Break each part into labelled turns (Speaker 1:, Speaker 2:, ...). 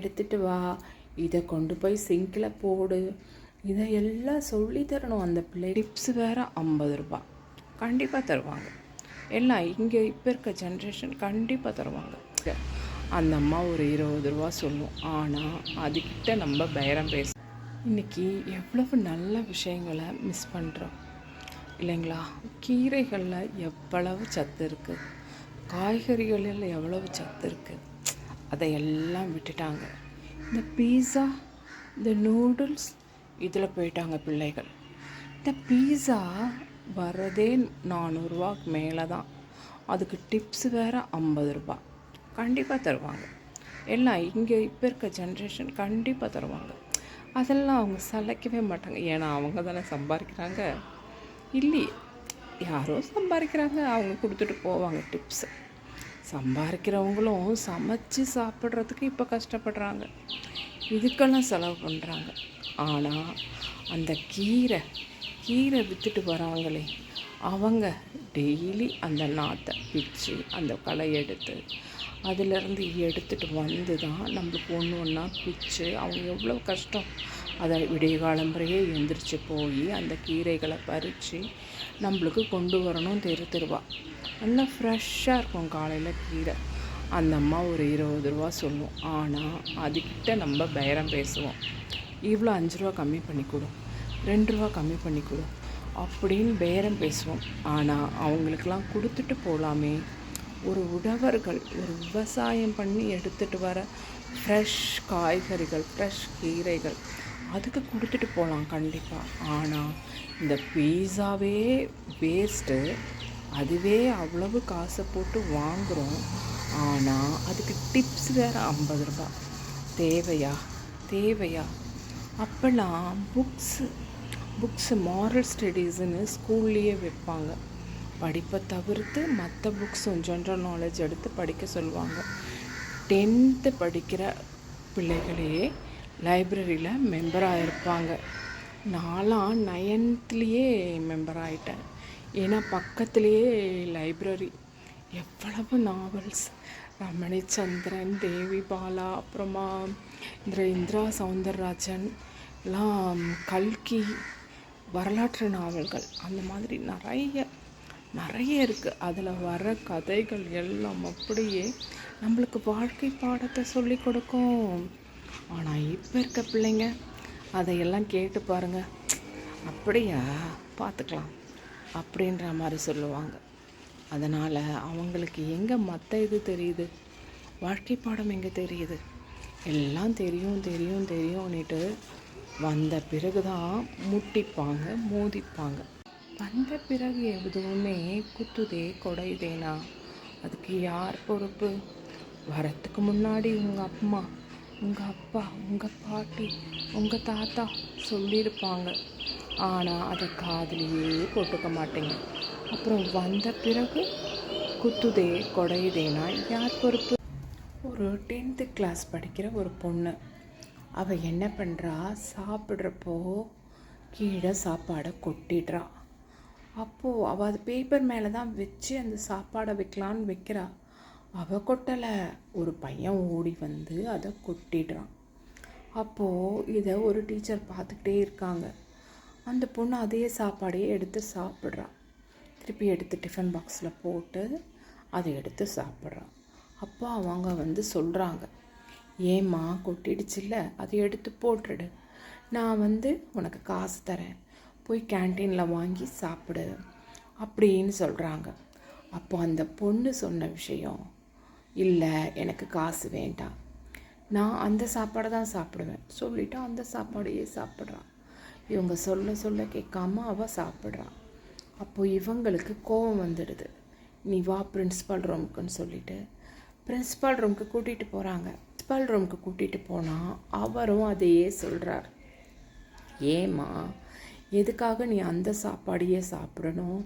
Speaker 1: எடுத்துகிட்டு வா, இதை கொண்டு போய் சிங்கில் போடு, இதை எல்லாம் சொல்லி தரணும் அந்த பிள்ளை. டிப்ஸ் வேறு 50 ரூபா கண்டிப்பாக தருவாங்க. எல்லாம் இங்கே இப்போ இருக்க ஜென்ரேஷன் கண்டிப்பாக தருவாங்க. அந்த அம்மா ஒரு 20 ரூபா சொல்லும், ஆனால் அதுக்கிட்ட நம்ம பேரம் பேச. இன்றைக்கி எவ்வளவு நல்ல விஷயங்களை மிஸ் பண்ணுறோம் இல்லைங்களா? கீரைகளில் எவ்வளவு சத்து இருக்குது, காய்கறிகளில் எவ்வளவு சத்து இருக்குது, அதையெல்லாம் விட்டுட்டாங்க. இந்த பீஸா, இந்த நூடுல்ஸ், இதில் போயிட்டாங்க பிள்ளைகள். இந்த பீஸா வர்றதே 400 ரூபாய்க்கு மேலே தான். அதுக்கு டிப்ஸ் வேறு 50 ரூபா கண்டிப்பாக தருவாங்க. எல்லாம் இங்கே இப்போ இருக்க ஜென்ரேஷன் கண்டிப்பாக தருவாங்க. அதெல்லாம் அவங்க சளைக்கவே மாட்டாங்க. ஏன்னா அவங்க தானே சம்பாதிக்கிறாங்க. இல்லையே, யாரோ சம்பாதிக்கிறாங்க, அவங்க கொடுத்துட்டு போவாங்க டிப்ஸு. சம்பாதிக்கிறவங்களும் சமைச்சு சாப்பிட்றதுக்கு இப்போ கஷ்டப்படுறாங்க, இதுக்கெல்லாம் செலவு பண்ணுறாங்க. ஆனால் அந்த கீரை விற்றுட்டு வராங்களே, அவங்க டெய்லி அந்த நாற்றை பிச்சு அந்த களை எடுத்து அதிலேருந்து எடுத்துகிட்டு வந்து தான் நம்மளுக்கு ஒன்று ஒன்றா பிச்சு, அவங்க எவ்வளோ கஷ்டம். அதை விடிய காலம்பறையே எழுந்திரிச்சு போய் அந்த கீரைகளை பறித்து நம்மளுக்கு கொண்டு வரணும். தெருவா நல்லா ஃப்ரெஷ்ஷாக இருக்கும் காலையில் கீரை. அந்த அம்மா ஒரு 20 ரூபா சொல்லும், ஆனால் அதுக்கிட்ட நம்ம பேரம் பேசுவோம். இவ்வளோ 5 ரூபா கம்மி பண்ணி கொடு, 2 ரூபா கம்மி பண்ணி கொடு அப்படின்னு பேரம் பேசுவோம். ஆனால் அவங்களுக்கெல்லாம் கொடுத்துட்டு போகலாமே. ஒரு உழவர்கள் ஒரு விவசாயம் பண்ணி எடுத்துகிட்டு வர ஃப்ரெஷ் காய்கறிகள், ஃப்ரெஷ் கீரைகள், அதுக்கு கொடுத்துட்டு போகலாம் கண்டிப்பாக. ஆனால் இந்த பீஸாவே வேஸ்ட்டு, அதுவே அவ்வளவு காசை போட்டு வாங்குகிறோம். ஆனால் அதுக்கு டிப்ஸ் வேறு 50 ரூபா. தேவையா? அப்போல்லாம் புக்ஸு மாரல் ஸ்டடீஸுன்னு ஸ்கூல்லையே வைப்பாங்க. படிப்பை தவிர்த்து மற்ற புக்ஸும் ஜென்ரல் நாலேஜ் எடுத்து படிக்க சொல்லுவாங்க. 10th படிக்கிற பிள்ளைகளே லைப்ரரியில் மெம்பராக இருப்பாங்க. நான்லாம் 9th மெம்பர் ஆகிட்டேன். ஏன்னா பக்கத்துலேயே லைப்ரரி. எவ்வளவு நாவல்ஸ், ரமணிச்சந்திரன், தேவி பாலா, அப்புறமா இந்திரா சௌந்தரராஜன் எல்லாம், கல்கி, வரலாற்று நாவல்கள், அந்த மாதிரி நிறைய இருக்குது. அதில் வர கதைகள் எல்லாம் அப்படியே நம்மளுக்கு வாழ்க்கை பாடத்தை சொல்லி கொடுக்கும். ஆனால் இப்போ இருக்க பிள்ளைங்க அதையெல்லாம் கேட்டு பாருங்கள், அப்படியா பார்த்துக்கலாம் அப்படின்ற மாதிரி சொல்லுவாங்க. அதனால் அவங்களுக்கு எங்கே மற்ற இது தெரியுது, வாழ்க்கை பாடம் எங்கே தெரியுது? எல்லாம் தெரியும்னுட்டு வந்த பிறகு தான் முட்டிப்பாங்க, மோதிப்பாங்க. வந்த பிறகு எதுவுமே குத்துதே கொடையுதேனா அதுக்கு யார் பொறுப்பு? வரத்துக்கு முன்னாடி உங்கள் அம்மா, உங்கள் அப்பா, உங்கள் பாட்டி, உங்கள் தாத்தா சொல்லியிருப்பாங்க. ஆனால் அதை காதுலேயே போட்டுக்க மாட்டேங்க. அப்புறம் வந்த பிறகு குத்துதே கொடையுதேனா யார் பொறுப்பு? ஒரு 10th கிளாஸ் படிக்கிற ஒரு பொண்ணு, அவள் என்ன பண்ணுறா, சாப்பிட்றப்போ கீழே சாப்பாடை கொட்டிடுறா. அப்போது அவள் அது பேப்பர் மேலே தான் வச்சு அந்த சாப்பாடை வைக்கலான்னு வைக்கிறா. அவள் கொட்டலை, ஒரு பையன் ஓடி வந்து அதை கொட்டிடுறான். அப்போது இதை ஒரு டீச்சர் பார்த்துக்கிட்டே இருக்காங்க. அந்த பொண்ணு அதே சாப்பாடையே எடுத்து சாப்பிட்றா. திருப்பி எடுத்து டிஃபன் பாக்ஸில் போட்டு அதை எடுத்து சாப்பிட்றான். அப்போ அவங்க வந்து சொல்கிறாங்க, ஏம்மா கொட்டிடுச்சில்ல, அதை எடுத்து போட்டுடு, நான் வந்து உனக்கு காசு தரேன், போய் கேன்டீனில் வாங்கி சாப்பிடு அப்படின்னு சொல்கிறாங்க. அப்போ அந்த பொண்ணு சொன்ன விஷயம், இல்லை எனக்கு காசு வேண்டாம், நான் அந்த சாப்பாடை தான் சாப்பிடுவேன் சொல்லிவிட்டு அந்த சாப்பாடையே சாப்பிட்றான். இவங்க சொல்ல கேட்காம அவள் சாப்பிட்றான். அப்போ இவங்களுக்கு கோபம் வந்துடுது. நீ வா பிரின்ஸிபால் ரூமுக்குன்னு சொல்லிவிட்டு பிரின்ஸிபால் ரூமுக்கு கூட்டிகிட்டு போகிறாங்க. பிரின்ஸிபால் ரூமுக்கு கூட்டிகிட்டு போனால் அவரும் அதையே சொல்கிறார். ஏம்மா, எதுக்காக நீ அந்த சாப்பாடையே சாப்பிடணும்?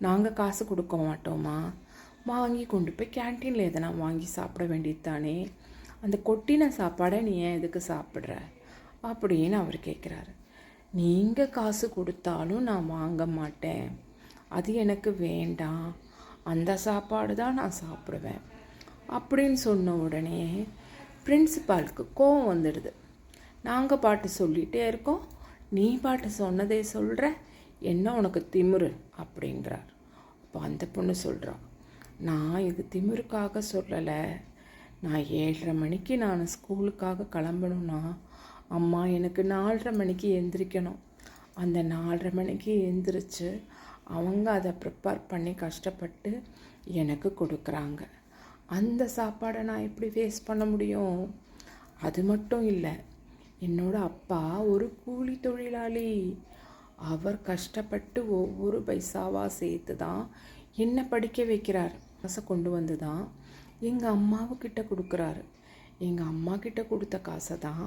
Speaker 1: நாங்கள் காசு கொடுக்க மாட்டோமா? வாங்கி கொண்டு போய் கேன்டீனில் எதனா வாங்கி சாப்பிட வேண்டியது தானே, அந்த கொட்டின சாப்பாடை நீ ஏன் எதுக்கு சாப்பிட்ற அப்படின்னு அவர் கேட்குறாரு. நீங்கள் காசு கொடுத்தாலும் நான் வாங்க மாட்டேன், அது எனக்கு வேண்டாம், அந்த சாப்பாடு தான் நான் சாப்பிடுவேன் அப்படின்னு சொன்ன உடனே பிரின்சிபாலுக்கு கோவம் வந்துடுது. நாங்கள் பாட்டு சொல்லிகிட்டே இருக்கோம், நீ பாட்டு சொன்னதே சொல்கிற, என்ன உனக்கு திமிரு அப்படின்றார். அப்போ அந்த பொண்ணு சொல்கிறா, நான் இது திமிருக்காக சொல்லலை, நான் 7:30 மணிக்கு நான் ஸ்கூலுக்காக கிளம்பணுன்னா அம்மா எனக்கு 4:30 மணிக்கு எந்திரிக்கணும். அந்த 4:30 மணிக்கு எந்திரிச்சு அவங்க அதை ப்ரிப்பேர் பண்ணி கஷ்டப்பட்டு எனக்கு கொடுக்குறாங்க. அந்த சாப்பாடை நான் எப்படி வேஸ்ட் பண்ண முடியும்? அது மட்டும் இல்லை, என்னோட அப்பா ஒரு கூலி தொழிலாளி. அவர் கஷ்டப்பட்டு ஒவ்வொரு பைசாவாக சேர்த்து தான் என்னை படிக்க வைக்கிறார். காசை கொண்டு வந்து தான் எங்கள் அம்மாவுக்கிட்ட கொடுக்குறாரு. எங்கள் அம்மா கிட்ட கொடுத்த காசை தான்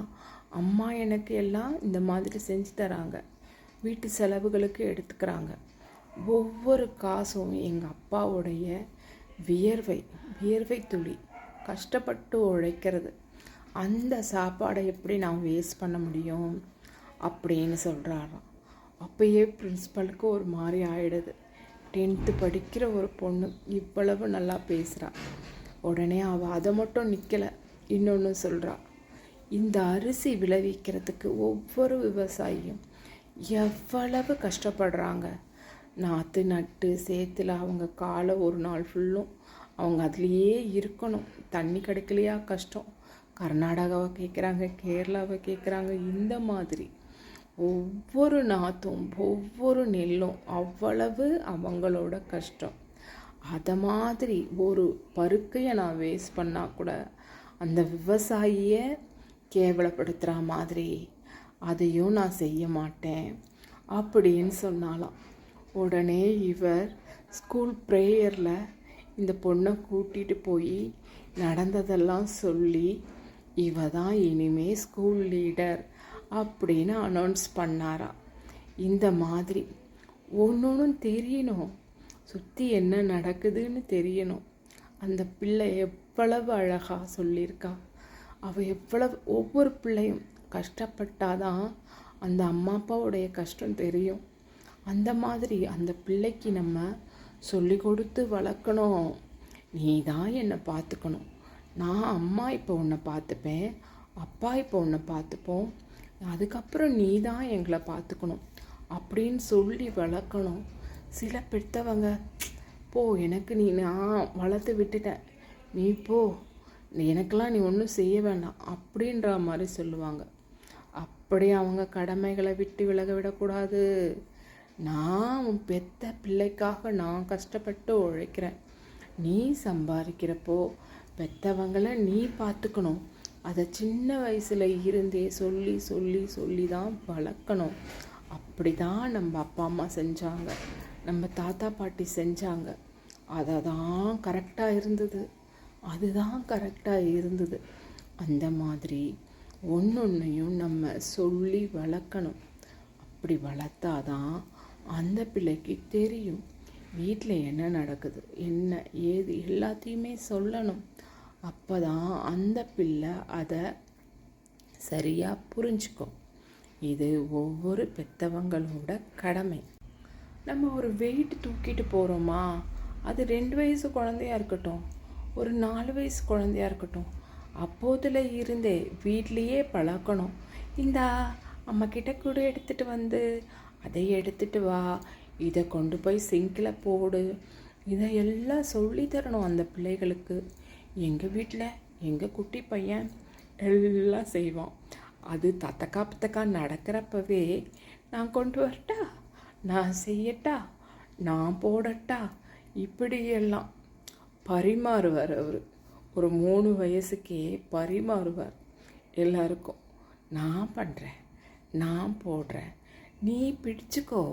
Speaker 1: அம்மா எனக்கு எல்லாம் இந்த மாதிரி செஞ்சு தராங்க, வீட்டு செலவுகளுக்கு எடுத்துக்கிறாங்க. ஒவ்வொரு காசும் எங்கள் அப்பாவுடைய வியர்வை துளி, கஷ்டப்பட்டு உழைக்கிறது. அந்த சாப்பாடை எப்படி நான் வேஸ்ட் பண்ண முடியும் அப்படின்னு சொல்கிறாராம். அப்போயே பிரின்ஸிபலுக்கு ஒரு மாதிரி ஆகிடுது. 10th படிக்கிற ஒரு பொண்ணு இவ்வளவு நல்லா பேசுகிறா. உடனே அவள் அதை மட்டும் நிற்கலை, இன்னொன்று சொல்கிறா, இந்த அரிசி விளைவிக்கிறதுக்கு ஒவ்வொரு விவசாயியும் எவ்வளவு கஷ்டப்படுறாங்க. நாற்று நட்டு சேத்துல அவங்க காலை ஒரு நாள் ஃபுல்லும் அவங்க அதுலேயே இருக்கணும். தண்ணி கிடைக்கலையா கஷ்டம். கர்நாடகாவை கேட்குறாங்க, கேரளாவை கேட்குறாங்க. இந்த மாதிரி ஒவ்வொரு நாற்றும் ஒவ்வொரு நெல்லும் அவ்வளவு அவங்களோட கஷ்டம். அதை மாதிரி ஒரு பருக்கையை நான் வேஸ்ட் பண்ணால் கூட அந்த விவசாயியை கேவலப்படுத்துகிற மாதிரி அதையும் நான் செய்ய மாட்டேன் அப்படின்னு சொன்னாலாம். உடனே இவர் ஸ்கூல் ப்ரேயரில் இந்த பொண்ணை கூட்டிகிட்டு போய் நடந்ததெல்லாம் சொல்லி, இவ தான் இனிமே ஸ்கூல் லீடர் அப்படின்னு அனௌன்ஸ் பண்ணாரா. இந்த மாதிரி ஒன்றும் தெரியணும், சுற்றி என்ன நடக்குதுன்னு தெரியணும். அந்த பிள்ளை எவ்வளவு அழகாக சொல்லியிருக்கா. அவள் எவ்வளவு, ஒவ்வொரு பிள்ளையும் கஷ்டப்பட்டாதான் அந்த அம்மா அப்பாவுடைய கஷ்டம் தெரியும். அந்த மாதிரி அந்த பிள்ளைக்கு நம்ம சொல்லி கொடுத்து வளர்க்கணும். நீ தான் என்னை பார்த்துக்கணும், நான் அம்மா இப்போ உன்னை பார்த்துப்பேன், அப்பா இப்போ உன்னை பார்த்துப்போம், அதுக்கப்புறம் நீ தான் எங்களை பார்த்துக்கணும் அப்படின்னு சொல்லி வளர்க்கணும். சில பெற்றவங்க, போ எனக்கு நான் வளர்த்து விட்டுட்டேன், நீ போ, எனக்கெல்லாம் நீ ஒன்றும் செய்ய வேண்டாம் அப்படின்ற மாதிரி சொல்லுவாங்க. அப்படி அவங்க கடமைகளை விட்டு விலக விடக்கூடாது. நான் உன் பெத்த பிள்ளைக்காக நான் கஷ்டப்பட்டு உழைக்கிறேன், நீ சம்பாதிக்கிறப்போ பெற்றவங்களை நீ பார்த்துக்கணும். அதை சின்ன வயசில் இருந்தே சொல்லி சொல்லி சொல்லி தான் வளர்க்கணும். அப்படி தான் நம்ம அப்பா அம்மா செஞ்சாங்க, நம்ம தாத்தா பாட்டி செஞ்சாங்க. அதை தான் கரெக்டாக இருந்தது, அதுதான் கரெக்டாக இருந்தது. அந்த மாதிரி ஒன்றொன்றையும் நம்ம சொல்லி வளர்க்கணும். அப்படி வளர்த்தாதான் அந்த பிள்ளைக்கு தெரியும் வீட்டில் என்ன நடக்குது, என்ன ஏது எல்லாத்தையுமே சொல்லணும். அப்போ தான் அந்த பிள்ளை அதை சரியாக புரிஞ்சுக்கும். இது ஒவ்வொரு பெற்றவங்களோட கடமை. நம்ம ஒரு வெயிட் தூக்கிட்டு போகிறோமா, அது 2 வயசு குழந்தையா இருக்கட்டும், ஒரு 4 வயசு குழந்தையா இருக்கட்டும், அப்போதில் இருந்தே வீட்லேயே பழக்கணும். இந்த அம்மாக்கிட்ட கூட எடுத்துகிட்டு வந்து, அதை எடுத்துகிட்டு வா, இதை கொண்டு போய் சிங்கில் போடு, இதையெல்லாம் சொல்லித்தரணும் அந்த பிள்ளைகளுக்கு. எங்கள் வீட்டில் எங்கள் குட்டி பையன் எல்லாம் செய்வான். அது தத்தக்கா பத்தக்கா நடக்கிறப்பவே நான் கொண்டு வரட்டா, நான் செய்யட்டா, நான் போடட்டா, இப்படியெல்லாம் பரிமாறுவார். அவர் ஒரு 3 வயசுக்கே பரிமாறுவார் எல்லாருக்கும். நான் பண்ணுறேன், நான் போடுறேன், நீ பிடிச்சிக்கோ,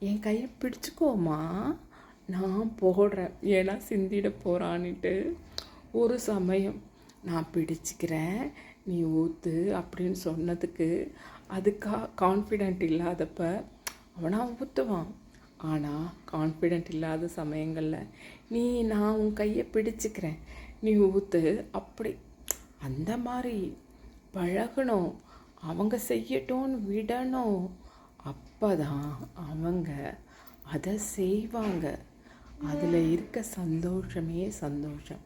Speaker 1: என் கையை பிடிச்சிக்கோமா, நான் போடுறேன், ஏன்னா சிந்திட போகிறான்னுட்டு. ஒரு சமயம் நான் பிடிச்சிக்கிறேன், நீ ஊற்று அப்படின்னு சொன்னதுக்கு அதுக்கா கான்ஃபிடென்ட் இல்லாதப்ப அவனாக ஊற்றுவான். ஆனால் கான்ஃபிடென்ட் இல்லாத சமயங்களில் நான் உன் கையை பிடிச்சிக்கிறேன், நீ ஊற்று, அப்படி அந்த மாதிரி பழகணும். அவங்க செய்யட்டும்னு விடணும். அப்போ தான் அவங்க அதை செய்வாங்க. அதில் இருக்க சந்தோஷமே சந்தோஷம்.